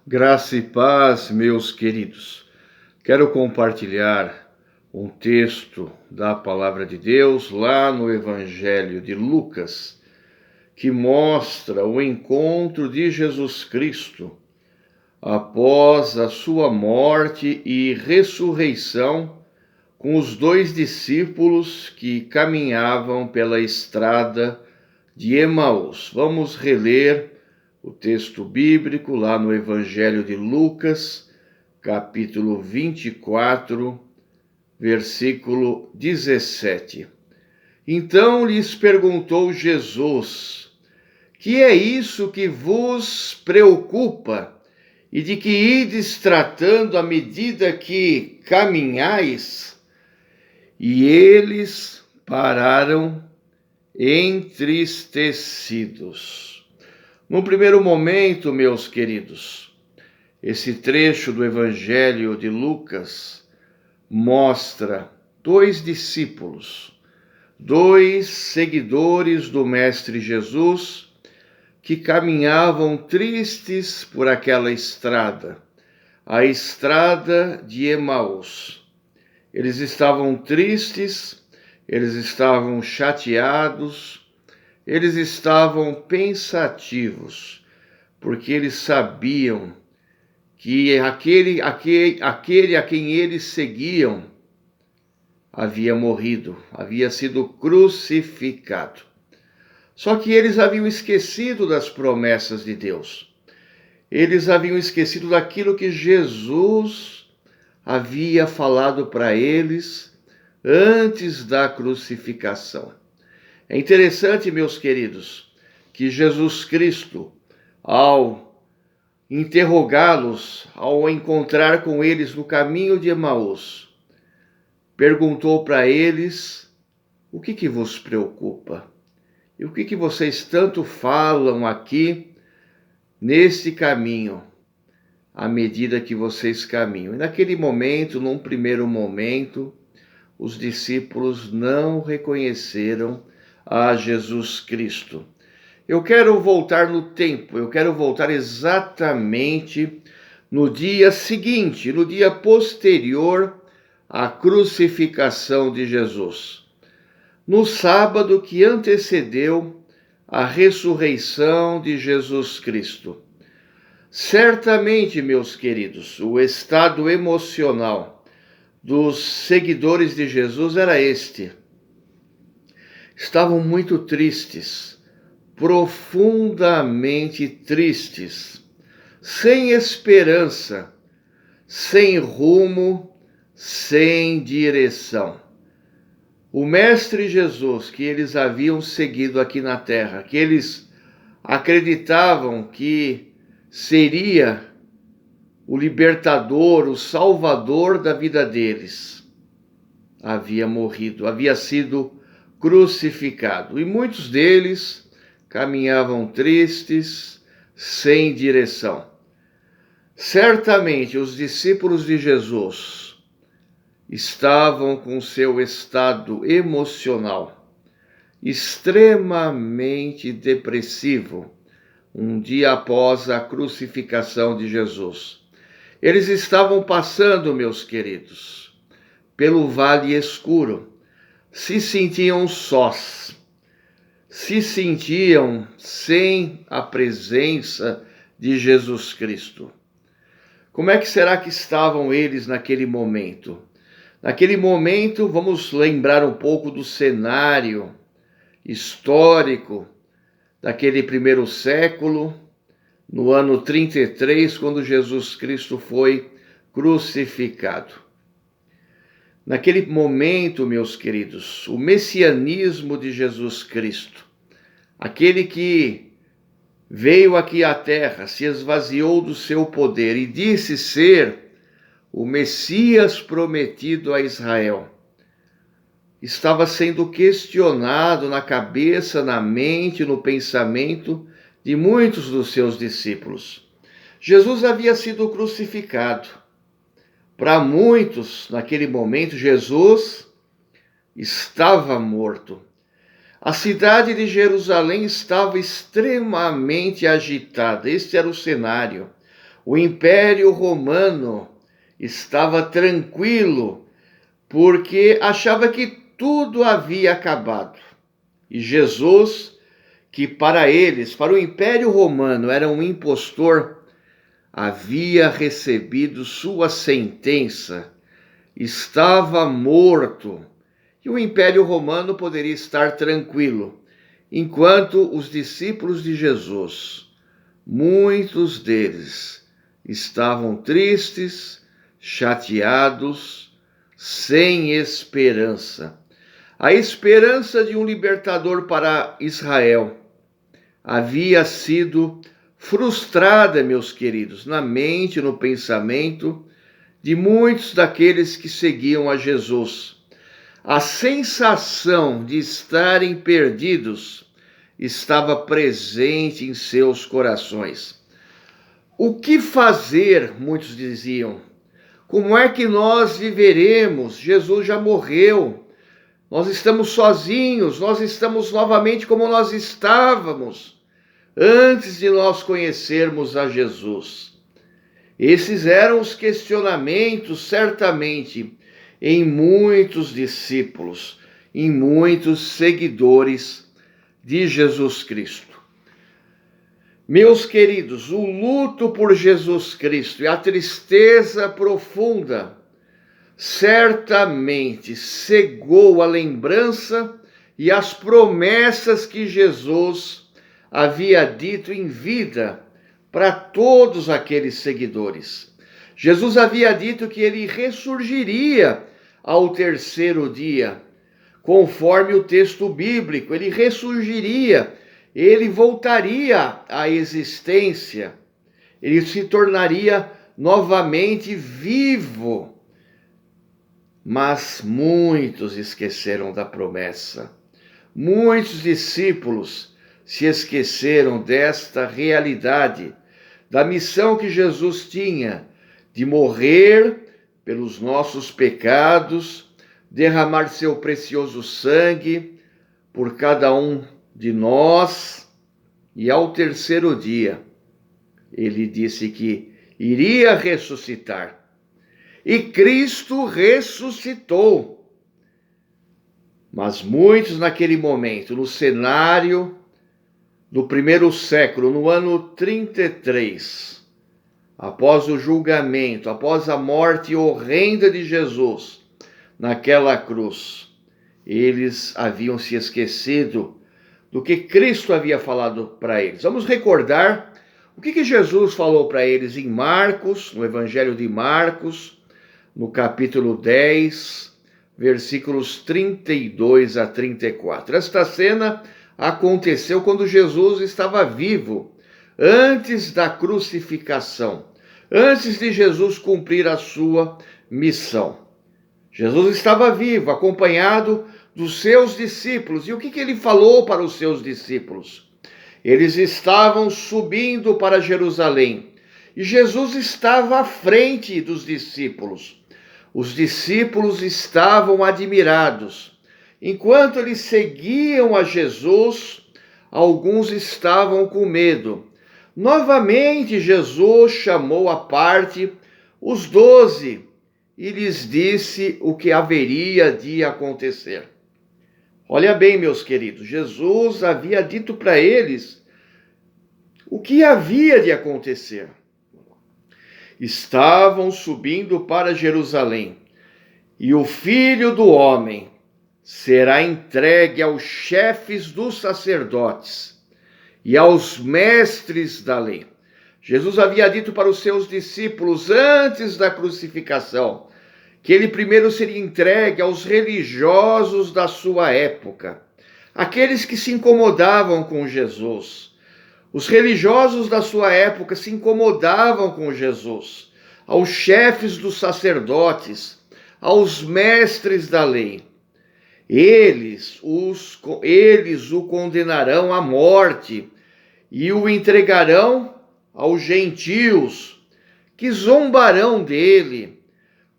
Graça e paz, meus queridos. Quero compartilhar um texto da Palavra de Deus lá no Evangelho de Lucas, que mostra o encontro de Jesus Cristo após a sua morte e ressurreição com os dois discípulos que caminhavam pela estrada de Emaús. Vamos reler o texto bíblico lá no Evangelho de Lucas, capítulo 24, versículo 17. Então lhes perguntou Jesus: que é isso que vos preocupa e de que ides tratando à medida que caminhais? E eles pararam entristecidos. No primeiro momento, meus queridos, esse trecho do Evangelho de Lucas mostra dois discípulos, dois seguidores do Mestre Jesus que caminhavam tristes por aquela estrada, a estrada de Emaús. Eles estavam tristes, eles estavam chateados, eles estavam pensativos, porque eles sabiam que aquele a quem eles seguiam havia morrido, havia sido crucificado. Só que eles haviam esquecido das promessas de Deus. Eles haviam esquecido daquilo que Jesus havia falado para eles antes da crucificação. É interessante, meus queridos, que Jesus Cristo, ao interrogá-los, ao encontrar com eles no caminho de Emaús, perguntou para eles: o que vos preocupa? E o que vocês tanto falam aqui nesse caminho, à medida que vocês caminham? E naquele momento, num primeiro momento, os discípulos não reconheceram a Jesus Cristo. Eu quero voltar no tempo, eu quero voltar exatamente no dia seguinte, no dia posterior à crucificação de Jesus. No sábado que antecedeu a ressurreição de Jesus Cristo. Certamente, meus queridos, o estado emocional dos seguidores de Jesus era este. Estavam muito tristes, profundamente tristes, sem esperança, sem rumo, sem direção. O Mestre Jesus, que eles haviam seguido aqui na terra, que eles acreditavam que seria o libertador, o salvador da vida deles, havia morrido, havia sido crucificado. E muitos deles caminhavam tristes, sem direção. Certamente os discípulos de Jesus estavam com seu estado emocional extremamente depressivo, um dia após a crucificação de Jesus. Eles estavam passando, meus queridos, pelo vale escuro. Se sentiam sós, se sentiam sem a presença de Jesus Cristo. Como é que será que estavam eles naquele momento? Naquele momento, vamos lembrar um pouco do cenário histórico daquele primeiro século, no ano 33, quando Jesus Cristo foi crucificado. Naquele momento, meus queridos, o messianismo de Jesus Cristo, aquele que veio aqui à terra, se esvaziou do seu poder e disse ser o Messias prometido a Israel, estava sendo questionado na cabeça, na mente, no pensamento de muitos dos seus discípulos. Jesus havia sido crucificado. Para muitos, naquele momento, Jesus estava morto. A cidade de Jerusalém estava extremamente agitada. Este era o cenário. O Império Romano estava tranquilo porque achava que tudo havia acabado. E Jesus, que para eles, para o Império Romano, era um impostor, havia recebido sua sentença, estava morto, e o Império Romano poderia estar tranquilo, enquanto os discípulos de Jesus, muitos deles, estavam tristes, chateados, sem esperança. A esperança de um libertador para Israel havia sido frustrada, meus queridos, na mente, no pensamento de muitos daqueles que seguiam a Jesus. A sensação de estarem perdidos estava presente em seus corações. O que fazer? Muitos diziam. Como é que nós viveremos? Jesus já morreu. Nós estamos sozinhos, nós estamos novamente como nós estávamos antes de nós conhecermos a Jesus. Esses eram os questionamentos, certamente, em muitos discípulos, em muitos seguidores de Jesus Cristo. Meus queridos, o luto por Jesus Cristo e a tristeza profunda certamente cegou a lembrança e as promessas que Jesus havia dito em vida para todos aqueles seguidores. Jesus havia dito que ele ressurgiria ao terceiro dia, conforme o texto bíblico, ele ressurgiria, ele voltaria à existência, ele se tornaria novamente vivo. Mas muitos esqueceram da promessa. Muitos discípulos se esqueceram desta realidade, da missão que Jesus tinha de morrer pelos nossos pecados, derramar seu precioso sangue por cada um de nós, e ao terceiro dia ele disse que iria ressuscitar. E Cristo ressuscitou. Mas muitos naquele momento, no cenário do primeiro século, no ano 33, após o julgamento, após a morte horrenda de Jesus naquela cruz, eles haviam se esquecido do que Cristo havia falado para eles. Vamos recordar o que Jesus falou para eles em Marcos, no Evangelho de Marcos, no capítulo 10, versículos 32 a 34. Esta cena aconteceu quando Jesus estava vivo, antes da crucificação, antes de Jesus cumprir a sua missão. Jesus estava vivo, acompanhado dos seus discípulos. E o que ele falou para os seus discípulos? Eles estavam subindo para Jerusalém e Jesus estava à frente dos discípulos. Os discípulos estavam admirados. Enquanto eles seguiam a Jesus, alguns estavam com medo. Novamente, Jesus chamou à parte os 12 e lhes disse o que haveria de acontecer. Olha bem, meus queridos, Jesus havia dito para eles o que havia de acontecer. Estavam subindo para Jerusalém, e o Filho do Homem será entregue aos chefes dos sacerdotes e aos mestres da lei. Jesus havia dito para os seus discípulos antes da crucificação que ele primeiro seria entregue aos religiosos da sua época, aqueles que se incomodavam com Jesus. Os religiosos da sua época se incomodavam com Jesus, aos chefes dos sacerdotes, aos mestres da lei. Eles o condenarão à morte e o entregarão aos gentios, que zombarão dele,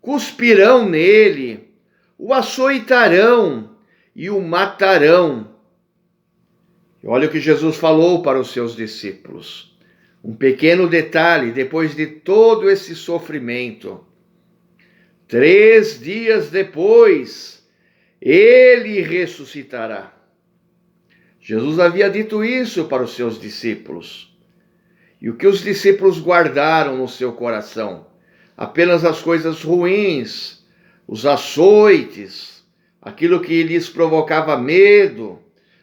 cuspirão nele, o açoitarão e o matarão. E olha o que Jesus falou para os seus discípulos. Um pequeno detalhe: depois de todo esse sofrimento, 3 dias depois, ele ressuscitará. Jesus havia dito isso para os seus discípulos. E o que os discípulos guardaram no seu coração? Apenas as coisas ruins, os açoites, aquilo que lhes provocava medo,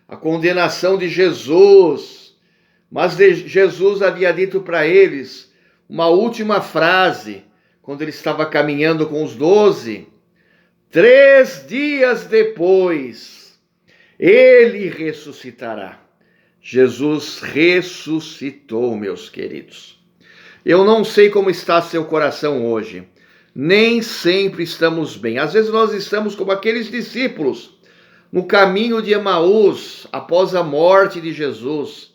a condenação de Jesus. Mas Jesus havia dito para eles uma última frase, quando ele estava caminhando com os 12. 3 dias depois, ele ressuscitará. Jesus ressuscitou, meus queridos. Eu não sei como está seu coração hoje. Nem sempre estamos bem. Às vezes nós estamos como aqueles discípulos no caminho de Emaús, após a morte de Jesus.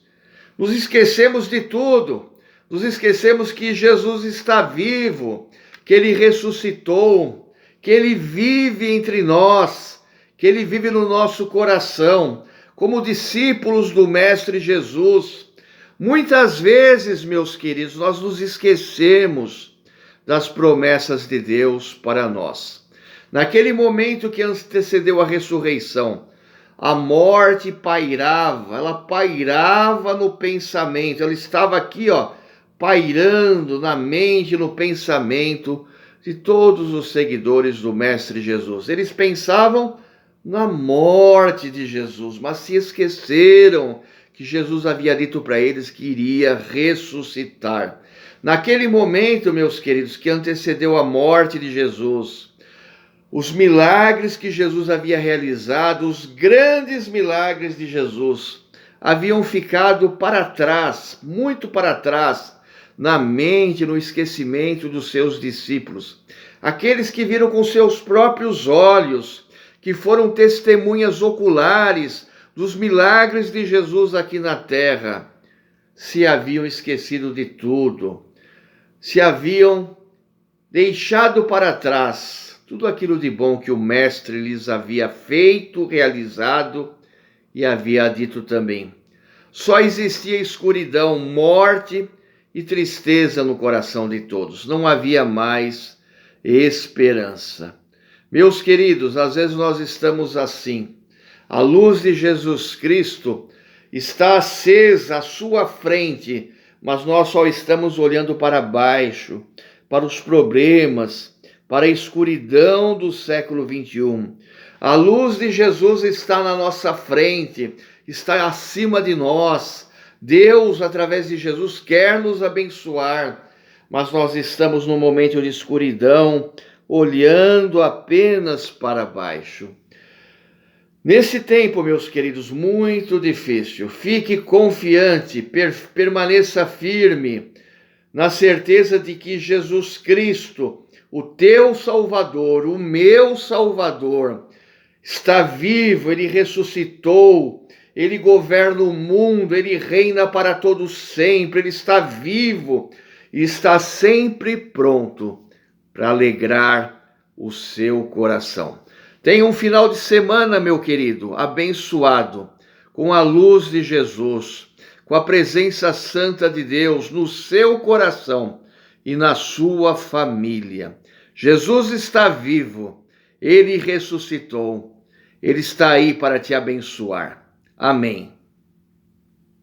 Nos esquecemos de tudo. Nos esquecemos que Jesus está vivo, que ele ressuscitou, que ele vive entre nós, que ele vive no nosso coração. Como discípulos do Mestre Jesus, muitas vezes, meus queridos, nós nos esquecemos das promessas de Deus para nós. Naquele momento que antecedeu a ressurreição, a morte pairava, ela pairava no pensamento, ela estava aqui, pairando na mente, no pensamento de todos os seguidores do Mestre Jesus. Eles pensavam na morte de Jesus, mas se esqueceram que Jesus havia dito para eles que iria ressuscitar. Naquele momento, meus queridos, que antecedeu a morte de Jesus, os milagres que Jesus havia realizado, os grandes milagres de Jesus, haviam ficado para trás, muito para trás, na mente, no esquecimento dos seus discípulos. Aqueles que viram com seus próprios olhos, que foram testemunhas oculares dos milagres de Jesus aqui na terra, se haviam esquecido de tudo, se haviam deixado para trás tudo aquilo de bom que o Mestre lhes havia feito, realizado e havia dito também. Só existia escuridão, morte e tristeza no coração de todos. Não havia mais esperança. Meus queridos, às vezes nós estamos assim. A luz de Jesus Cristo está acesa à sua frente, mas nós só estamos olhando para baixo, para os problemas, para a escuridão do século 21. A luz de Jesus está na nossa frente, está acima de nós. Deus, através de Jesus, quer nos abençoar, mas nós estamos num momento de escuridão, olhando apenas para baixo. Nesse tempo, meus queridos, muito difícil, fique confiante, permaneça firme, na certeza de que Jesus Cristo, o teu Salvador, o meu Salvador, está vivo, ele ressuscitou, ele governa o mundo, ele reina para todos sempre, ele está vivo e está sempre pronto para alegrar o seu coração. Tenha um final de semana, meu querido, abençoado, com a luz de Jesus, com a presença santa de Deus no seu coração e na sua família. Jesus está vivo, ele ressuscitou, ele está aí para te abençoar. Amém.